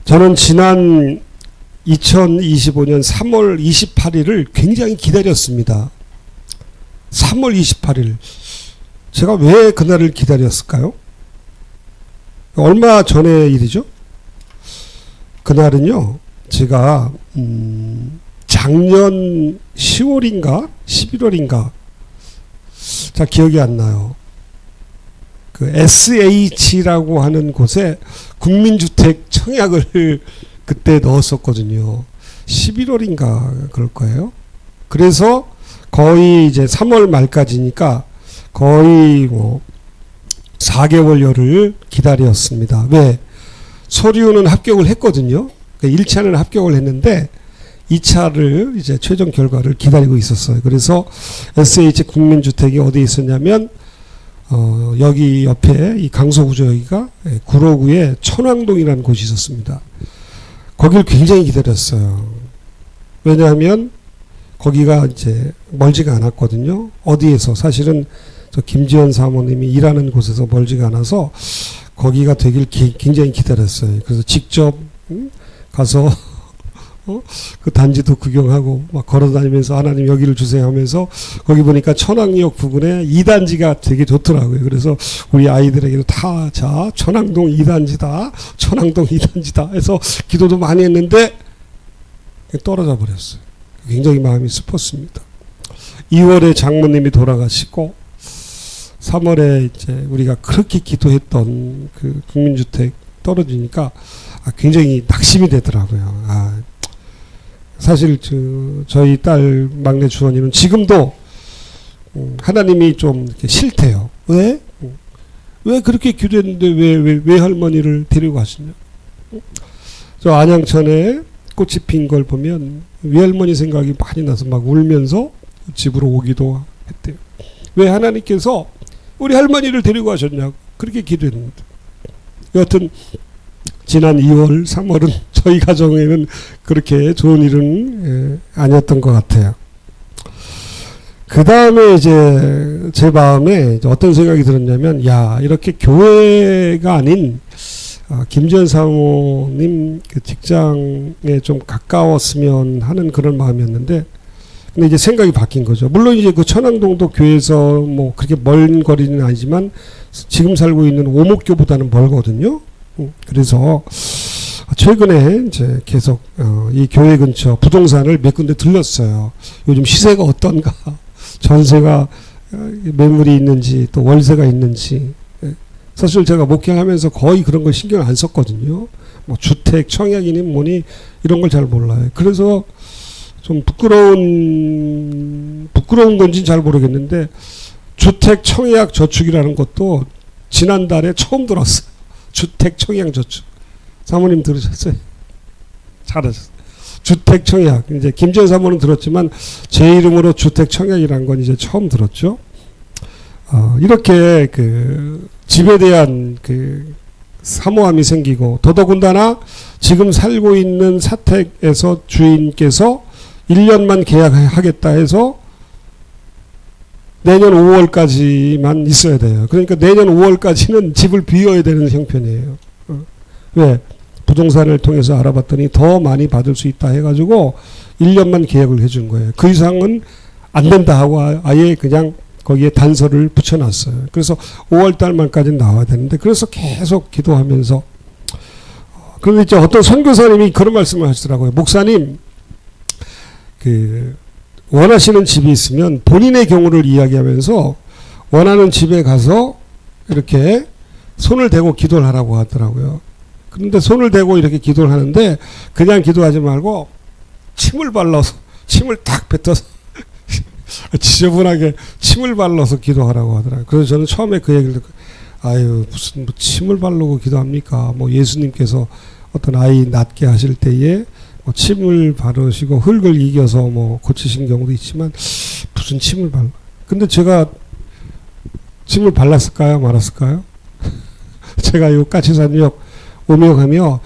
저는 지난 2025년 3월 28일을 굉장히 기다렸습니다. 3월 28일. 제가 왜 그날을 기다렸을까요? 얼마 전의 일이죠? 그날은요, 제가, 작년 10월인가? 11월인가? 자, 기억이 안 나요. 그 SH라고 하는 곳에 국민주택 청약을 그때 넣었었거든요. 11월인가 그럴 거예요. 그래서 거의 이제 3월 말까지니까 거의 뭐 4개월여를 기다렸습니다. 왜? 서류는 합격을 했거든요. 1차는 합격을 했는데 2차를 이제 최종 결과를 기다리고 있었어요. 그래서 SH 국민주택이 어디에 있었냐면 여기 옆에 이 강서구죠. 여기가 구로구에 천왕동이라는 곳이 있었습니다. 거길 굉장히 기다렸어요. 왜냐하면 거기가 이제 멀지가 않았거든요. 어디에서 사실은 저 김지연 사모님이 일하는 곳에서 멀지가 않아서 거기가 되길 굉장히 기다렸어요. 그래서 직접 가서 그 단지도 구경하고 막 걸어다니면서 하나님 여기를 주세요 하면서 거기 보니까 천왕역 부근에 2단지가 되게 좋더라고요. 그래서 우리 아이들에게도 다 자 천왕동 2단지다 천왕동 2단지다 해서 기도도 많이 했는데 떨어져 버렸어요. 굉장히 마음이 슬펐습니다. 2월에 장모님이 돌아가시고 3월에 이제 우리가 그렇게 기도했던 그 국민주택 떨어지니까 굉장히 낙심이 되더라고요. 사실 저희 딸 막내 주원이는 지금도 하나님이 좀 이렇게 싫대요. 왜? 왜 그렇게 기도했는데 왜 할머니를 데리고 가시냐? 저 안양천에 꽃이 핀 걸 보면 외할머니 생각이 많이 나서 막 울면서 집으로 오기도 했대요. 왜 하나님께서 우리 할머니를 데리고 가셨냐고 그렇게 기도했는데. 여하튼 지난 2월, 3월은 저희 가정에는 그렇게 좋은 일은 아니었던 것 같아요. 그 다음에 이제 제 마음에 이제 어떤 생각이 들었냐면, 야, 이렇게 교회가 아닌 김지연 사모님 그 직장에 좀 가까웠으면 하는 그런 마음이었는데, 근데 이제 생각이 바뀐 거죠. 물론 이제 그 천왕동도 교회에서 뭐 그렇게 먼 거리는 아니지만 지금 살고 있는 오목교보다는 멀거든요. 그래서 최근에 이제 계속 이 교회 근처 부동산을 몇 군데 들렀어요. 요즘 시세가 어떤가, 전세가 매물이 있는지 또 월세가 있는지. 사실 제가 목회하면서 거의 그런 걸 신경 안 썼거든요. 뭐 주택 청약이니 뭐니 이런 걸 잘 몰라요. 그래서 좀 부끄러운 건지는 잘 모르겠는데 주택 청약 저축이라는 것도 지난달에 처음 들었어요. 주택 청약 저축. 사모님 들으셨어요? 잘하셨어요. 주택 청약. 이제 김지연 사모는 들었지만 제 이름으로 주택 청약이라는 건 이제 처음 들었죠. 이렇게 그 집에 대한 그 사모함이 생기고 더더군다나 지금 살고 있는 사택에서 주인께서 1년만 계약하겠다 해서 내년 5월까지만 있어야 돼요. 그러니까 내년 5월까지는 집을 비워야 되는 형편이에요. 왜? 부동산을 통해서 알아봤더니 더 많이 받을 수 있다 해가지고 1년만 계약을 해준 거예요. 그 이상은 안 된다 하고 아예 그냥 거기에 단서를 붙여놨어요. 그래서 5월달 말까지는 나와야 되는데 그래서 계속 기도하면서 그런데 이제 어떤 선교사님이 그런 말씀을 하시더라고요. 목사님, 그 원하시는 집이 있으면 본인의 경우를 이야기하면서 원하는 집에 가서 이렇게 손을 대고 기도를 하라고 하더라고요. 그런데 손을 대고 이렇게 기도를 하는데 그냥 기도하지 말고 침을 발라서 침을 딱 뱉어서 지저분하게 침을 발라서 기도하라고 하더라고요. 그래서 저는 처음에 그 얘기를 듣고 아유 무슨 뭐 침을 바르고 기도합니까? 뭐 예수님께서 어떤 아이 낫게 하실 때에 뭐 침을 바르시고 흙을 이겨서 뭐 고치신 경우도 있지만 무슨 침을 발라. 근데 제가 침을 발랐을까요? 말았을까요? 제가 요 까치산역 오며 가며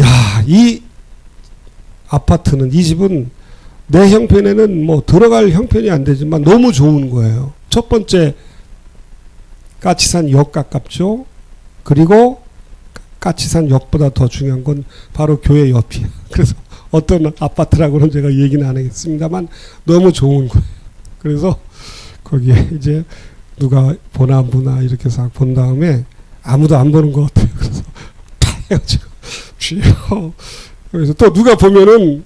야, 이 아파트는 이 집은 내 형편에는 뭐 들어갈 형편이 안 되지만 너무 좋은 거예요. 첫 번째 까치산 역 가깝죠. 그리고 까치산 역보다 더 중요한 건 바로 교회 옆이야. 그래서 어떤 아파트라고는 제가 얘기는 안 하겠습니다만 너무 좋은 거예요. 그래서 거기에 이제 누가 보나 안 보나 이렇게 싹 본 다음에 아무도 안 보는 것 같아요. 그래서 다 해가지고 주여. 그래서 또 누가 보면은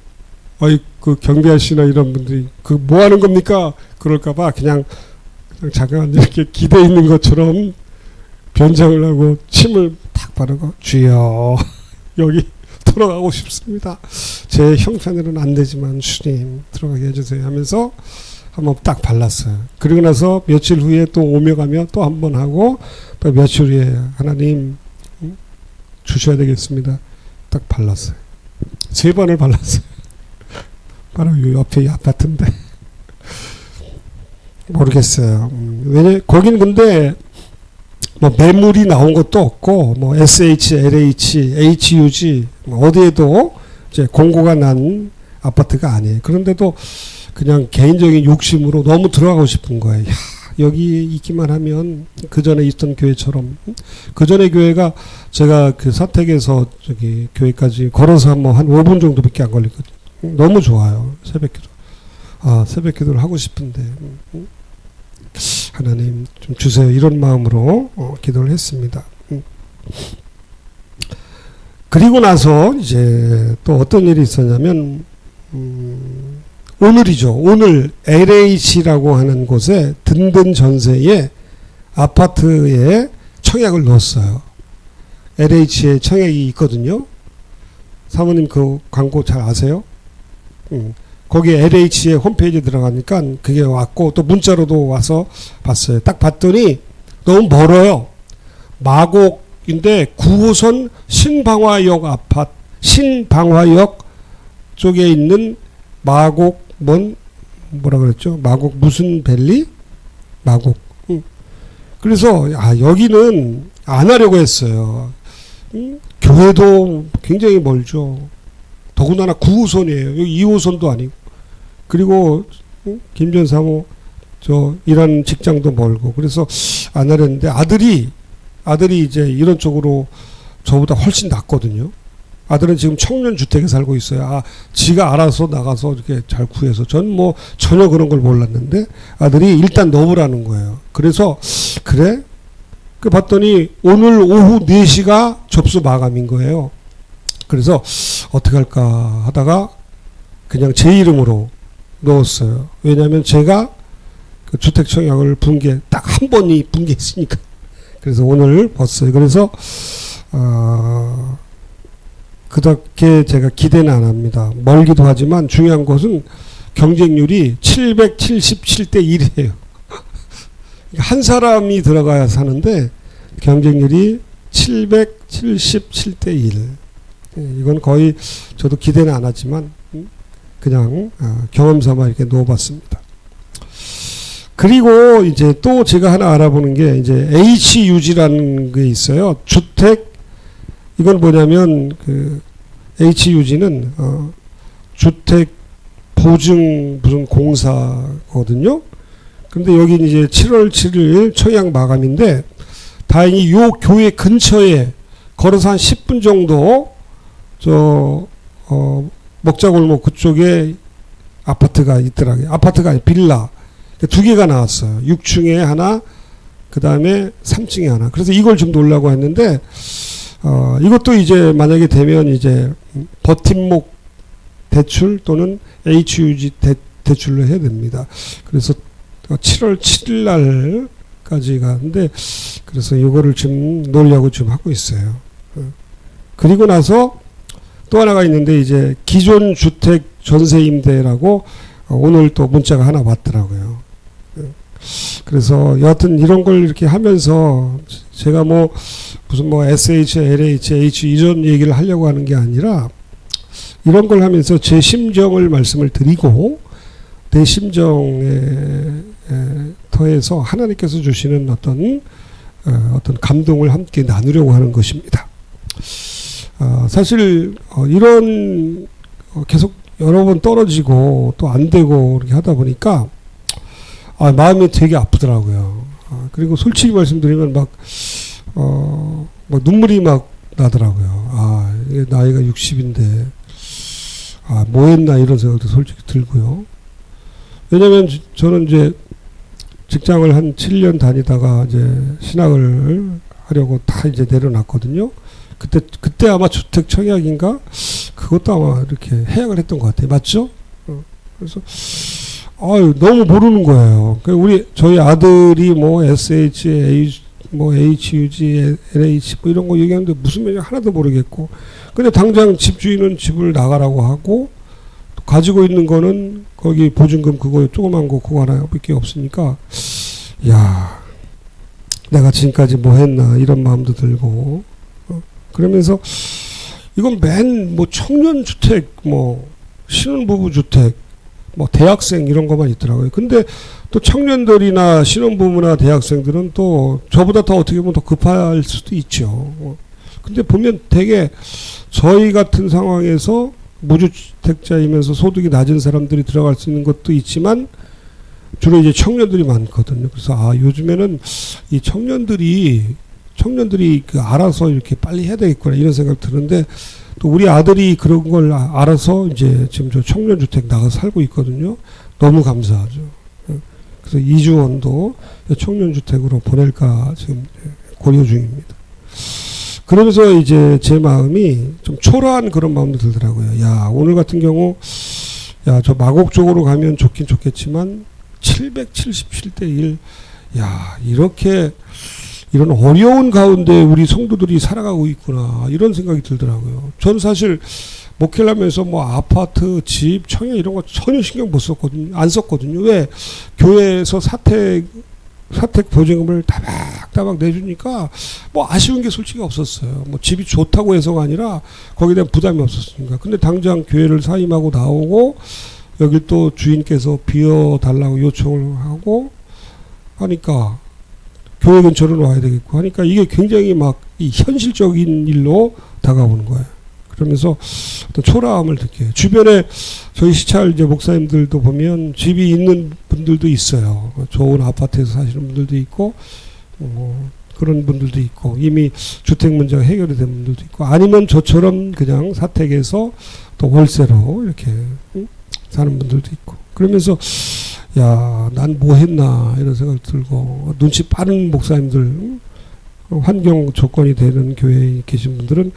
그 경비 아저씨나 이런 분들이 그 뭐 하는 겁니까? 그럴까봐 그냥 잠깐 이렇게 기대 있는 것처럼 변장을 하고 침을 탁 바르고 주여 여기 들어가고 싶습니다. 제 형편으로는 안 되지만 주님 들어가게 해주세요 하면서 한번 딱 발랐어요. 그리고 나서 며칠 후에 또 오며 가며 또 한 번 하고 또 며칠 후에 하나님 주셔야 되겠습니다. 딱 발랐어요. 3번을 발랐어요. 바로 이 옆에 이 아파트인데 모르겠어요. 왜냐 거기는 근데 뭐 매물이 나온 것도 없고 뭐 SH, LH, HUG 뭐 어디에도 이제 공고가 난 아파트가 아니에요. 그런데도 그냥 개인적인 욕심으로 너무 들어가고 싶은 거예요. 야, 여기 있기만 하면 그 전에 있던 교회처럼 그 전에 교회가 제가 그 사택에서 저기 교회까지 걸어서 한 5분 정도밖에 안 걸리거든요. 너무 좋아요. 새벽기도. 새벽기도를 하고 싶은데 하나님 좀 주세요. 이런 마음으로 기도를 했습니다. 그리고 나서 이제 또 어떤 일이 있었냐면 오늘이죠. 오늘 LH라고 하는 곳에 든든 전세에 아파트에 청약을 넣었어요. LH에 청약이 있거든요. 사모님 그 광고 잘 아세요? 거기에 LH의 홈페이지에 들어가니까 그게 왔고 또 문자로도 와서 봤어요. 딱 봤더니 너무 멀어요. 마곡인데 9호선 신방화역 아파트, 신방화역 쪽에 있는 마곡 뭐라 그랬죠? 마곡 무슨 밸리? 마곡. 그래서 여기는 안 하려고 했어요. 교회도 굉장히 멀죠. 더군다나 9호선이에요. 여기 2호선도 아니고. 그리고 김전 사모 저 일하는 직장도 멀고. 그래서 안 하려는데 아들이 이제 이런 쪽으로 저보다 훨씬 낫거든요. 아들은 지금 청년주택에 살고 있어요. 지가 알아서 나가서 이렇게 잘 구해서. 전 뭐 전혀 그런 걸 몰랐는데 아들이 일단 넣으라는 거예요. 그래서 그래? 그 봤더니 오늘 오후 4시가 접수 마감인 거예요. 그래서 어떻게 할까 하다가 그냥 제 이름으로 넣었어요. 왜냐하면 제가 그 주택 청약을 분 게 딱 한 번이 분 게 있으니까. 그래서 오늘 봤어요. 그래서 그렇게 제가 기대는 안 합니다. 멀기도 하지만 중요한 것은 경쟁률이 777대 1이에요. 한 사람이 들어가야 사는데 경쟁률이 777대 1. 이건 거의 저도 기대는 안 하지만 그냥 경험 삼아 이렇게 넣어봤습니다. 그리고 이제 또 제가 하나 알아보는 게 이제 HUG라는 게 있어요. 주택 이건 뭐냐면 그 HUG는 주택 보증 무슨 공사거든요. 근데 여기 이제 7월 7일 청약 마감인데 다행히 요 교회 근처에 걸어서 한 10분 정도 먹자골목 그쪽에 아파트가 있더라고요. 아파트가 아니라 빌라. 2개가 나왔어요. 6층에 하나, 그 다음에 3층에 하나. 그래서 이걸 좀 놓으려고 했는데, 이것도 이제 만약에 되면 이제 버팀목 대출 또는 HUG 대출로 해야 됩니다. 그래서 7월 7일 날까지 가는데, 그래서 이거를 좀 놓으려고 좀 하고 있어요. 그리고 나서 또 하나가 있는데, 이제 기존 주택 전세 임대라고 오늘 또 문자가 하나 왔더라고요. 그래서 여하튼 이런 걸 이렇게 하면서 제가 뭐 무슨 뭐 SH, LH, H 이런 얘기를 하려고 하는 게 아니라 이런 걸 하면서 제 심정을 말씀을 드리고 내 심정에 터해서 하나님께서 주시는 어떤 감동을 함께 나누려고 하는 것입니다. 사실 이런 계속 여러 번 떨어지고 또 안 되고 이렇게 하다 보니까 마음이 되게 아프더라고요. 그리고 솔직히 말씀드리면 막 눈물이 막 나더라고요. 아, 이게 나이가 60인데, 아, 뭐 했나 이런 생각도 솔직히 들고요. 왜냐면 저는 이제 직장을 한 7년 다니다가 이제 신학을 하려고 다 이제 내려놨거든요. 그때 아마 주택 청약인가? 그것도 아마 이렇게 해약을 했던 것 같아요. 맞죠? 그래서, 아유, 너무 모르는 거예요. 저희 아들이 뭐 SH, 뭐 HUG, LH 뭐 이런 거 얘기하는데 무슨 말인지 하나도 모르겠고. 근데 당장 집주인은 집을 나가라고 하고, 가지고 있는 거는 거기 보증금 그거 조그만 거 그거 하나밖에 없으니까, 야, 내가 지금까지 뭐 했나 이런 마음도 들고, 그러면서 이건 뭐 청년주택, 뭐 신혼부부주택, 뭐 대학생 이런 것만 있더라고요. 근데 또 청년들이나 신혼부부나 대학생들은 또 저보다 더 어떻게 보면 더 급할 수도 있죠. 근데 보면 되게 저희 같은 상황에서 무주택자이면서 소득이 낮은 사람들이 들어갈 수 있는 것도 있지만 주로 이제 청년들이 많거든요. 그래서 아, 요즘에는 이 청년들이 그 알아서 이렇게 빨리 해야 되겠구나 이런 생각 드는데 또 우리 아들이 그런 걸 알아서 이제 지금 저 청년주택 나가서 살고 있거든요. 너무 감사하죠. 그래서 이주원도 청년주택으로 보낼까 지금 고려 중입니다. 그러면서 이제 제 마음이 좀 초라한 그런 마음도 들더라고요. 야, 오늘 같은 경우, 야, 저 마곡 쪽으로 가면 좋긴 좋겠지만, 777대 1, 야, 이런 어려운 가운데 우리 성도들이 살아가고 있구나, 이런 생각이 들더라고요. 저는 사실, 목회를 하면서 뭐 아파트, 집, 청약 이런 거 전혀 신경 안 썼거든요. 왜? 교회에서 사택 보증금을 따박따박 내주니까 뭐 아쉬운 게 솔직히 없었어요. 뭐 집이 좋다고 해서가 아니라 거기에 대한 부담이 없었으니까. 근데 당장 교회를 사임하고 나오고 여기 또 주인께서 비워달라고 요청을 하고 하니까 교회 근처로 와야 되겠고 하니까 이게 굉장히 막 이 현실적인 일로 다가오는 거예요. 그러면서 어떤 초라함을 느껴요. 주변에 저희 시찰 이제 목사님들도 보면 집이 있는 분들도 있어요. 좋은 아파트에서 사시는 분들도 있고, 그런 분들도 있고, 이미 주택 문제가 해결이 된 분들도 있고, 아니면 저처럼 그냥 사택에서 또 월세로 이렇게 사는 분들도 있고. 그러면서, 야, 난 뭐 했나, 이런 생각 들고, 눈치 빠른 목사님들, 환경 조건이 되는 교회에 계신 분들은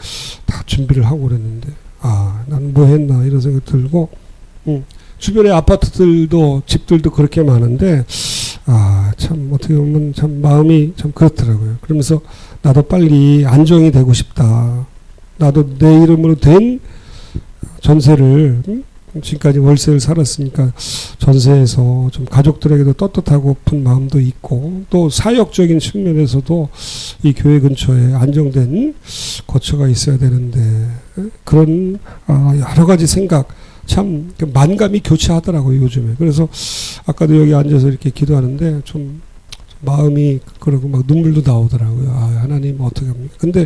다 준비를 하고 그랬는데, 아, 난 뭐 했나, 이런 생각 들고, 주변에 아파트들도, 집들도 그렇게 많은데, 아, 참, 어떻게 보면 참 마음이 참 그렇더라고요. 그러면서 나도 빨리 안정이 되고 싶다. 나도 내 이름으로 된 전세를, 지금까지 월세를 살았으니까 전세에서 좀 가족들에게도 떳떳하고픈 마음도 있고 또 사역적인 측면에서도 이 교회 근처에 안정된 거처가 있어야 되는데 그런 여러 가지 생각 참 만감이 교차하더라고요 요즘에. 그래서 아까도 여기 앉아서 이렇게 기도하는데 좀 마음이 그러고 막 눈물도 나오더라고요. 아, 하나님 어떻게 합니까? 근데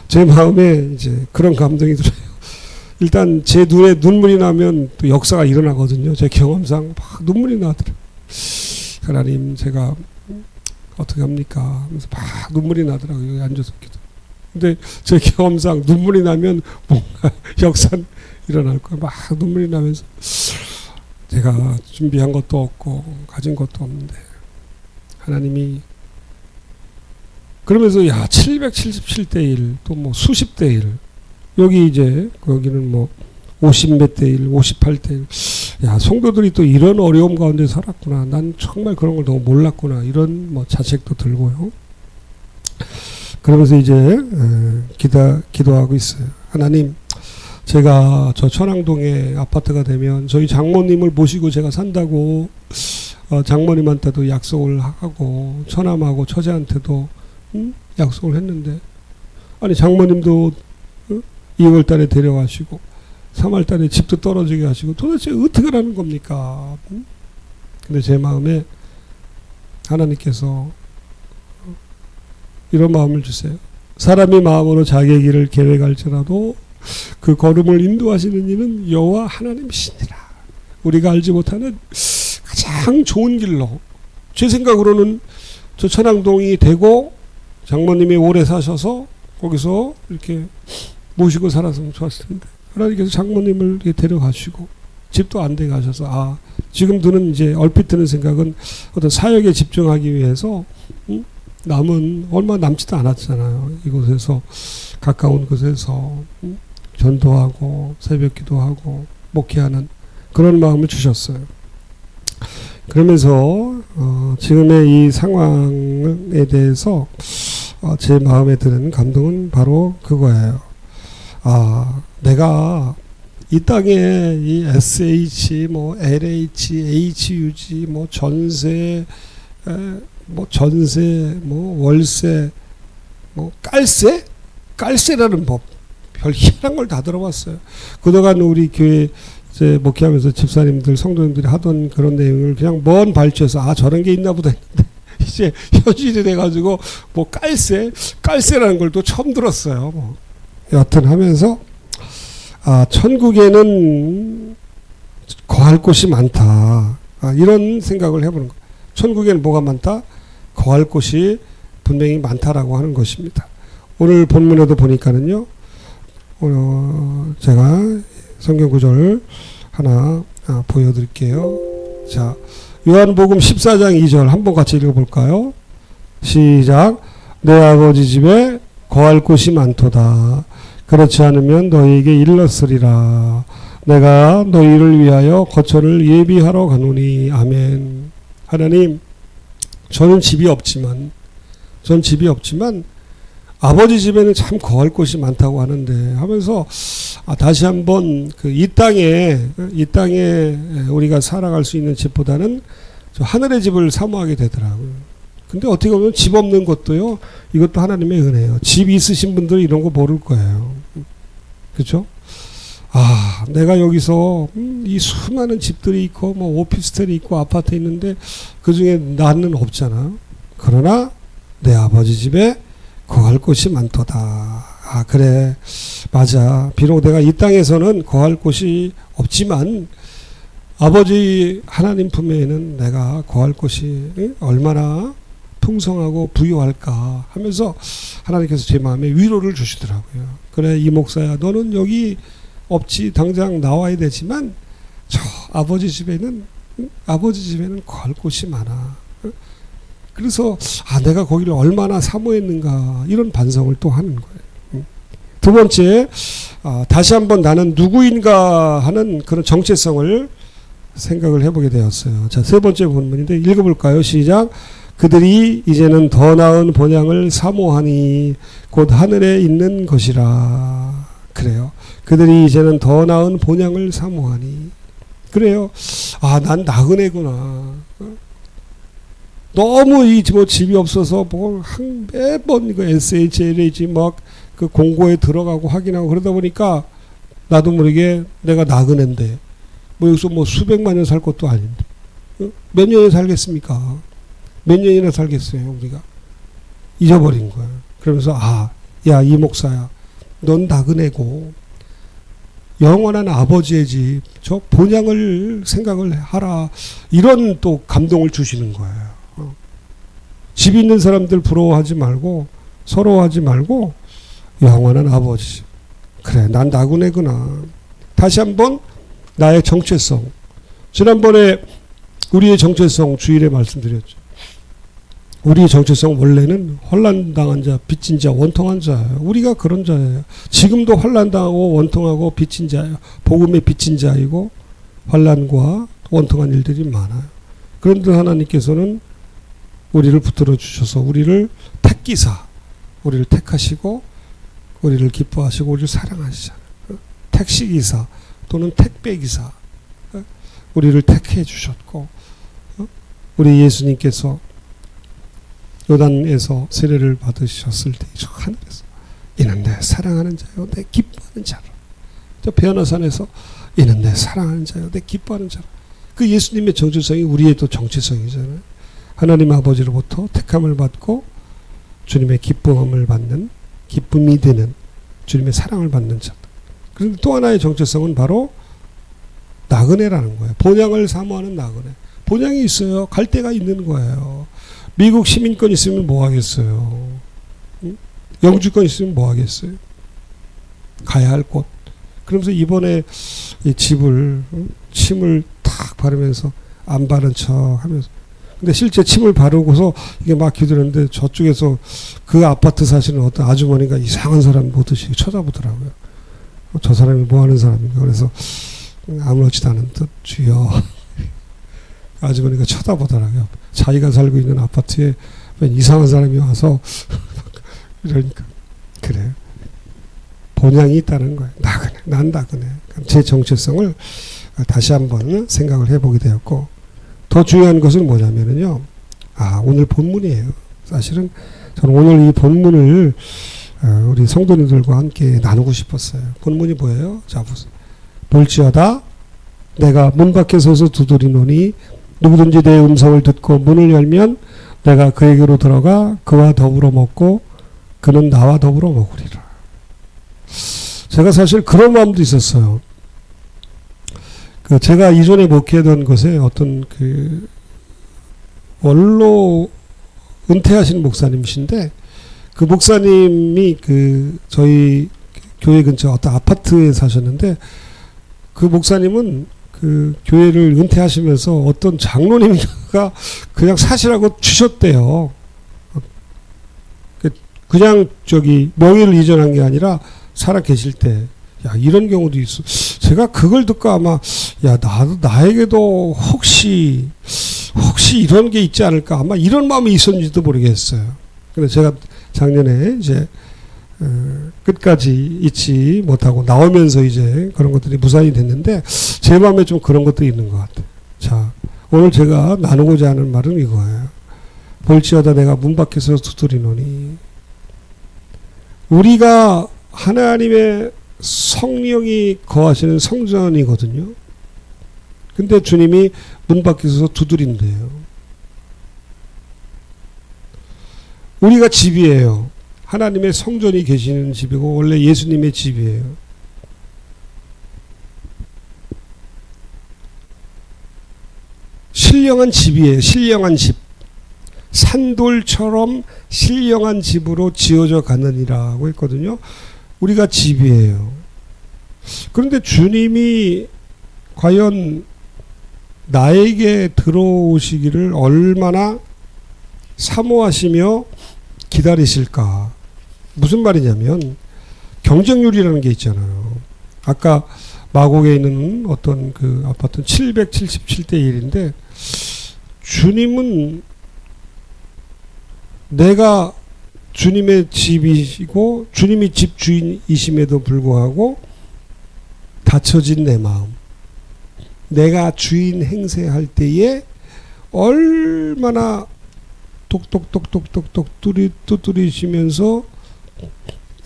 제 마음에 이제 그런 감동이 들어요. 일단 제 눈에 눈물이 나면 또 역사가 일어나거든요. 제 경험상 막 눈물이 나더라고요. 하나님 제가 어떻게 합니까? 하면서 막 눈물이 나더라고요. 여기 앉아서 기도. 근데 제 경험상 눈물이 나면 뭔가 역사는 일어날 거예요. 막 눈물이 나면서 제가 준비한 것도 없고 가진 것도 없는데 하나님이 그러면서 야 777대 1 또 뭐 수십 대 1 여기 이제 거기는 뭐 50몇 대 1, 58대 1. 야, 성도들이 또 이런 어려움 가운데 살았구나. 난 정말 그런 걸 너무 몰랐구나. 이런 뭐 자책도 들고요. 그러면서 이제 기도하고 있어요. 하나님, 제가 저 천왕동에 아파트가 되면 저희 장모님을 모시고 제가 산다고 장모님한테도 약속을 하고 처남하고 처제한테도 약속을 했는데 아니 장모님도 2월 달에 데려가시고 3월 달에 집도 떨어지게 하시고 도대체 어떻게 하는 겁니까? 근데 제 마음에 하나님께서 이런 마음을 주세요. 사람이 마음으로 자기의 길을 계획할지라도 그 걸음을 인도하시는 이는 여호와 하나님이시니라. 우리가 알지 못하는 가장 좋은 길로 제 생각으로는 저 천왕동이 되고 장모님이 오래 사셔서 거기서 이렇게 모시고 살았으면 좋았을 텐데 하나님께서 장모님을 이렇게 데려가시고 집도 안 돼 가셔서 아 지금 드는 이제 얼핏 드는 생각은 어떤 사역에 집중하기 위해서 남은 얼마 남지도 않았잖아요. 이곳에서 가까운 곳에서 전도하고 새벽기도하고 목회하는 그런 마음을 주셨어요. 그러면서 지금의 이 상황에 대해서 제 마음에 드는 감동은 바로 그거예요. 아 내가 이 땅에 이 SH, 뭐 LH, HUG, 뭐 전세, 뭐 월세, 뭐 깔세? 깔세라는 법. 별 희한한 걸 다 들어봤어요. 그동안 우리 교회 이제 목회하면서 집사님들, 성도님들이 하던 그런 내용을 그냥 먼 발치해서 아 저런 게 있나 보다 했는데 이제 현실이 돼가지고 뭐 깔세라는 걸 또 처음 들었어요. 뭐. 여하튼 하면서 아 천국에는 거할 곳이 많다. 아, 이런 생각을 해보는 거예요. 천국에는 뭐가 많다? 거할 곳이 분명히 많다라고 하는 것입니다. 오늘 본문에도 보니까는요. 제가 성경 구절 하나 보여드릴게요. 자, 요한복음 14장 2절 한번 같이 읽어볼까요? 시작. 내 아버지 집에 거할 곳이 많도다. 그렇지 않으면 너희에게 일렀으리라. 내가 너희를 위하여 거처를 예비하러 가노니. 아멘. 하나님, 저는 집이 없지만 아버지 집에는 참 거할 곳이 많다고 하는데 하면서 다시 한번 이 땅에 우리가 살아갈 수 있는 집보다는 저 하늘의 집을 사모하게 되더라고요. 근데 어떻게 보면 집 없는 것도요, 이것도 하나님의 은혜예요. 집 있으신 분들은 이런 거 모를 거예요. 그렇죠? 아, 내가 여기서 이 수많은 집들이 있고 뭐 오피스텔이 있고 아파트 있는데 그 중에 나는 없잖아. 그러나 내 아버지 집에 거할 곳이 많도다. 아 그래 맞아. 비록 내가 이 땅에서는 거할 곳이 없지만 아버지 하나님 품에는 내가 거할 곳이 얼마나 풍성하고 부유할까 하면서 하나님께서 제 마음에 위로를 주시더라고요. 그래 이 목사야 너는 여기 없지 당장 나와야 되지만 저 아버지 집에는 거할 곳이 많아. 그래서 내가 거기를 얼마나 사모했는가 이런 반성을 또 하는 거예요. 두 번째 다시 한번 나는 누구인가 하는 그런 정체성을 생각을 해보게 되었어요. 자, 세 번째 본문인데 읽어볼까요? 시작. 그들이 이제는 더 나은 본향을 사모하니 곧 하늘에 있는 것이라. 그래요. 그들이 이제는 더 나은 본향을 사모하니. 그래요. 난 나그네구나. 너무 집이 없어서 매번 그 SH, LH 막 그 공고에 들어가고 확인하고 그러다 보니까 나도 모르게 내가 나그네인데 뭐 여기서 뭐 수백만 년 살 것도 아닌데 몇 년을 살겠습니까? 몇 년이나 살겠어요 우리가? 잊어버린 거야. 그러면서 야 이 목사야 넌 나그네고 영원한 아버지의 집 저 본향을 생각을 하라. 이런 또 감동을 주시는 거예요. 집 있는 사람들 부러워하지 말고 서러워하지 말고 영원한 아버지. 그래 난 나그네구나. 다시 한번 나의 정체성. 지난번에 우리의 정체성 주일에 말씀드렸죠. 우리의 정체성 원래는 혼란당한 자, 빚진 자, 원통한 자예요. 우리가 그런 자예요. 지금도 혼란당하고 원통하고 빚진 자예요. 복음의 빚진 자이고 혼란과 원통한 일들이 많아요. 그런데 하나님께서는 우리를 붙들어 주셔서 우리를 택기사, 우리를 택하시고 우리를 기뻐하시고 우리를 사랑하시잖아요. 택시기사 또는 택배기사 우리를 택해 주셨고 우리 예수님께서 요단에서 세례를 받으셨을 때 저 하늘에서 이는 내 사랑하는 자요 내 기뻐하는 자라. 저 베어나산에서 이는 내 사랑하는 자요 내 기뻐하는 자라. 그 예수님의 정체성이 우리의 또 정체성이잖아요. 하나님 아버지로부터 택함을 받고 주님의 기쁨을 받는 기쁨이 되는 주님의 사랑을 받는 자. 그런데 또 하나의 정체성은 바로 나그네라는 거예요. 본향을 사모하는 나그네. 본향이 있어요. 갈 데가 있는 거예요. 미국 시민권 있으면 뭐 하겠어요. 응? 영주권 있으면 뭐 하겠어요? 가야 할 곳. 그러면서 이번에 이 집을 침을 탁 바르면서 안 바른 척 하면서, 근데 실제 침을 바르고서 이게 막 기다렸는데 저쪽에서 그 아파트 사시는 어떤 아주머니가 이상한 사람 보듯이 쳐다보더라고요. 저 사람이 뭐 하는 사람인가. 그래서 아무렇지도 않은 듯 주여. 아주머니가 쳐다보더라고요. 자기가 살고 있는 아파트에 이상한 사람이 와서 이러니까 그래. 본향이 있다는 거예요. 나그네, 난 나그네. 제 정체성을 다시 한번 생각을 해보게 되었고, 더 중요한 것은 뭐냐면요. 오늘 본문이에요. 사실은 저는 오늘 이 본문을 우리 성도님들과 함께 나누고 싶었어요. 본문이 뭐예요? 자, 볼지어다 내가 문 밖에 서서 두드리노니 누구든지 내 음성을 듣고 문을 열면 내가 그에게로 들어가 그와 더불어 먹고 그는 나와 더불어 먹으리라. 제가 사실 그런 마음도 있었어요. 제가 이전에 목회하던 것에 어떤 원로 은퇴하신 목사님이신데, 그 목사님이 저희 교회 근처 어떤 아파트에 사셨는데, 그 목사님은 그 교회를 은퇴하시면서 어떤 장로님가 그냥 사시라고 주셨대요. 그냥 명의를 이전한 게 아니라 살아 계실 때. 야, 이런 경우도 있어. 제가 그걸 듣고 아마, 야, 나에게도 혹시 이런 게 있지 않을까. 아마 이런 마음이 있었는지도 모르겠어요. 근데 제가 작년에 이제, 끝까지 잊지 못하고 나오면서 이제 그런 것들이 무산이 됐는데, 제 마음에 좀 그런 것도 있는 것 같아요. 자, 오늘 제가 나누고자 하는 말은 이거예요. 볼지어다 내가 문 밖에서 두드리노니. 우리가 하나님의 성령이 거하시는 성전이거든요. 근데 주님이 문 밖에서 두드린대요. 우리가 집이에요. 하나님의 성전이 계시는 집이고 원래 예수님의 집이에요. 신령한 집이에요. 신령한 집. 산돌처럼 신령한 집으로 지어져 가느니라고 했거든요. 우리가 집이에요. 그런데 주님이 과연 나에게 들어오시기를 얼마나 사모하시며 기다리실까? 무슨 말이냐면 경쟁률이라는 게 있잖아요. 아까 마곡에 있는 어떤 그 아파트는 777대 1인데 주님은 내가 주님의 집이시고 주님이 집 주인이심에도 불구하고 닫혀진 내 마음, 내가 주인 행세할 때에 얼마나 똑똑똑똑똑똑 두드리시면서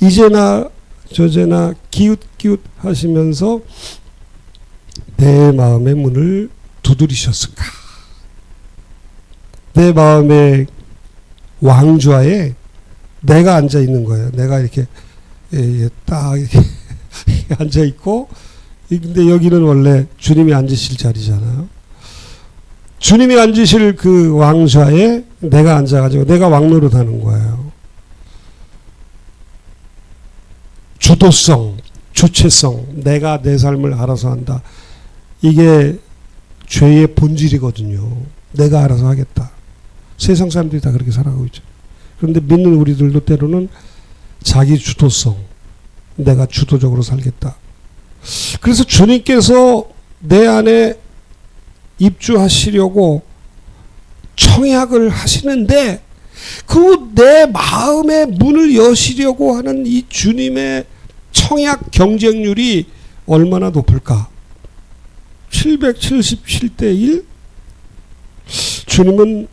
이제나 저제나 기웃기웃 하시면서 내 마음의 문을 두드리셨을까? 내 마음의 왕좌에 내가 앉아 있는 거예요. 내가 이렇게 딱 이렇게 앉아 있고, 근데 여기는 원래 주님이 앉으실 자리잖아요. 주님이 앉으실 그 왕좌에 내가 앉아가지고 내가 왕노릇하는 거예요. 주도성, 주체성, 내가 내 삶을 알아서 한다. 이게 죄의 본질이거든요. 내가 알아서 하겠다. 세상 사람들이 다 그렇게 살아가고 있죠. 그런데 믿는 우리들도 때로는 자기 주도성, 내가 주도적으로 살겠다. 그래서 주님께서 내 안에 입주하시려고 청약을 하시는데 그 내 마음의 문을 여시려고 하는 이 주님의 청약 경쟁률이 얼마나 높을까? 777대 1? 주님은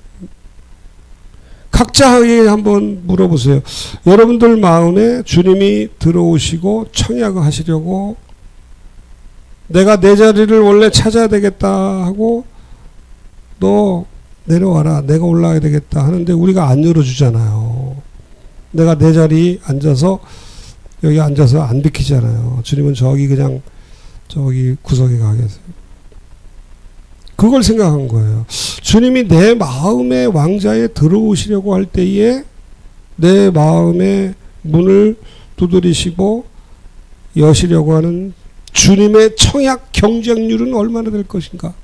각자에게 한번 물어보세요. 여러분들 마음에 주님이 들어오시고 청약을 하시려고 내가 내 자리를 원래 찾아야 되겠다 하고 너 내려와라 내가 올라가야 되겠다 하는데 우리가 안 열어주잖아요. 내가 내 자리 앉아서 여기 앉아서 안 비키잖아요. 주님은 저기 그냥 저기 구석에 가 계세요. 그걸 생각한 거예요. 주님이 내 마음의 왕좌에 들어오시려고 할 때에 내 마음의 문을 두드리시고 여시려고 하는 주님의 청약 경쟁률은 얼마나 될 것인가?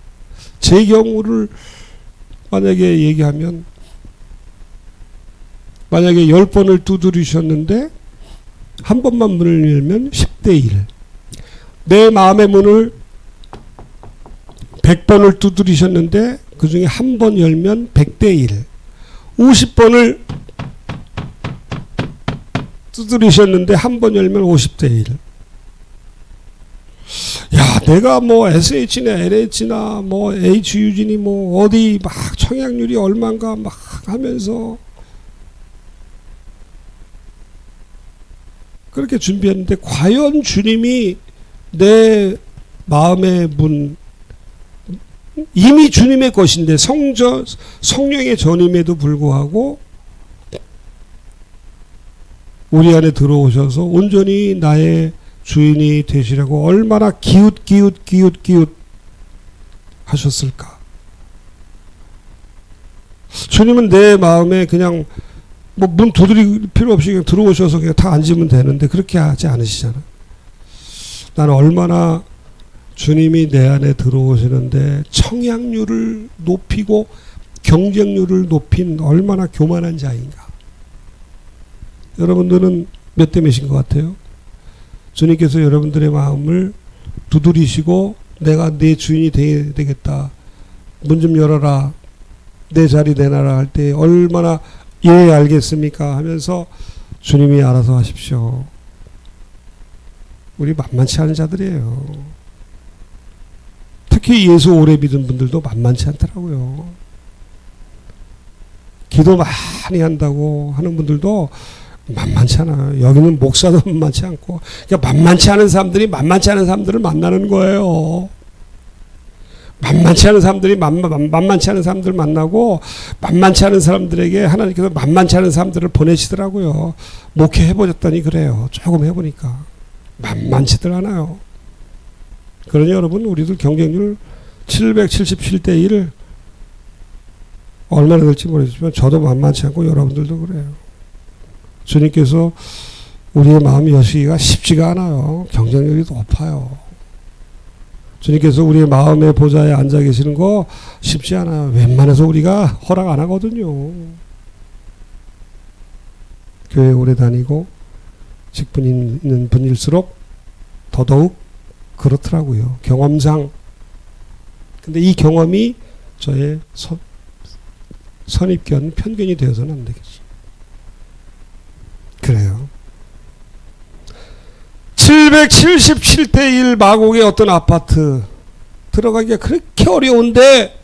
제 경우를 만약에 얘기하면, 만약에 10번을 두드리셨는데 한 번만 문을 열면 10대 1. 내 마음의 문을 100번을 두드리셨는데 그 중에 한 번 열면 100대 1. 50번을 두드리셨는데 한 번 열면 50대 1. 야, 내가 뭐 SH나 LH나 뭐 HUG니 뭐 어디 막 청약률이 얼마인가 막 하면서 그렇게 준비했는데, 과연 주님이 내 마음의 문, 이미 주님의 것인데 성령의 전임에도 불구하고 우리 안에 들어오셔서 온전히 나의 주인이 되시라고 얼마나 기웃 하셨을까? 주님은 내 마음에 그냥 뭐 문 두드릴 필요 없이 그냥 들어오셔서 그냥 다 앉으면 되는데 그렇게 하지 않으시잖아. 나는 얼마나 주님이 내 안에 들어오시는데 청약률을 높이고 경쟁률을 높인 얼마나 교만한 자인가. 여러분들은 몇 대 몇인 것 같아요? 주님께서 여러분들의 마음을 두드리시고 내가 내 주인이 되겠다, 문 좀 열어라, 내 자리 내놔라 할 때 얼마나 예 알겠습니까 하면서 주님이 알아서 하십시오. 우리 만만치 않은 자들이에요. 특히 예수 오래 믿은 분들도 만만치 않더라고요. 기도 많이 한다고 하는 분들도 만만치 않아요. 여기는 목사도 만만치 않고, 그러니까 만만치 않은 사람들이 만만치 않은 사람들을 만나는 거예요. 만만치 않은 사람들이 만만치 않은 사람들을 만나고 만만치 않은 사람들에게 하나님께서 만만치 않은 사람들을 보내시더라고요. 목회 해보셨더니 그래요. 조금 해보니까 만만치들 않아요. 그러니 여러분, 우리들 경쟁률 777대 1 얼마나 될지 모르겠지만 저도 만만치 않고 여러분들도 그래요. 주님께서 우리의 마음 여시기가 쉽지가 않아요. 경쟁률이 높아요. 주님께서 우리의 마음의 보좌에 앉아 계시는 거 쉽지 않아요. 웬만해서 우리가 허락 안 하거든요. 교회 오래 다니고 직분 있는 분일수록 더더욱 그렇더라고요. 경험상. 근데 이 경험이 저의 선입견, 편견이 되어서는 안 되겠죠. 그래요. 777대 1 마곡의 어떤 아파트 들어가기가 그렇게 어려운데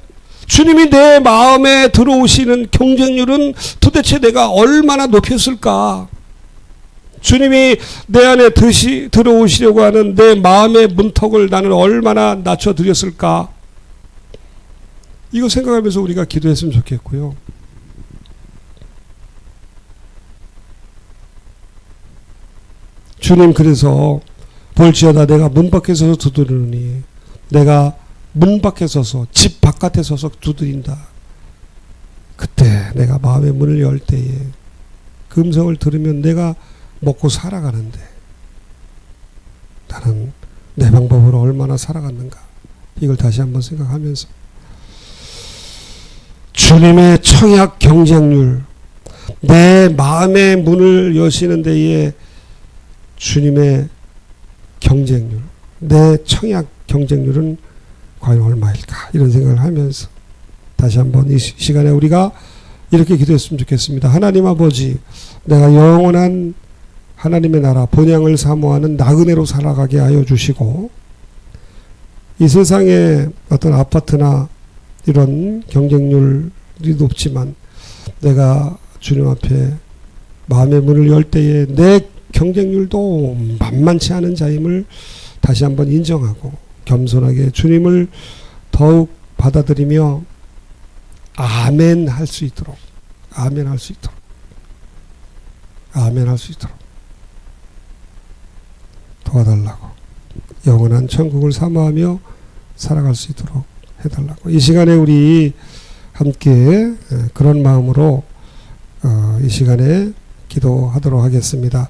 주님이 내 마음에 들어오시는 경쟁률은 도대체 내가 얼마나 높였을까? 주님이 내 안에 들어오시려고 하는 내 마음의 문턱을 나는 얼마나 낮춰드렸을까? 이거 생각하면서 우리가 기도했으면 좋겠고요. 주님, 그래서 볼지어다 내가 문 밖에 서서 두드리니, 내가 문 밖에 서서 집 바깥에 서서 두드린다. 그때 내가 마음의 문을 열 때에 그 음성을 들으면 내가 먹고 살아가는데 나는 내 방법으로 얼마나 살아갔는가, 이걸 다시 한번 생각하면서 주님의 청약 경쟁률, 내 마음의 문을 여시는 데에 주님의 경쟁률, 내 청약 경쟁률은 과연 얼마일까, 이런 생각을 하면서 다시 한번 이 시간에 우리가 이렇게 기도했으면 좋겠습니다. 하나님 아버지, 내가 영원한 하나님의 나라 본향을 사모하는 나그네로 살아가게 하여 주시고, 이 세상에 어떤 아파트나 이런 경쟁률이 높지만 내가 주님 앞에 마음의 문을 열 때에 내 경쟁률도 만만치 않은 자임을 다시 한번 인정하고 겸손하게 주님을 더욱 받아들이며 아멘 할 수 있도록, 아멘 할 수 있도록, 아멘 할 수 있도록 도와달라고, 영원한 천국을 사모하며 살아갈 수 있도록 해달라고, 이 시간에 우리 함께 그런 마음으로 이 시간에 기도하도록 하겠습니다.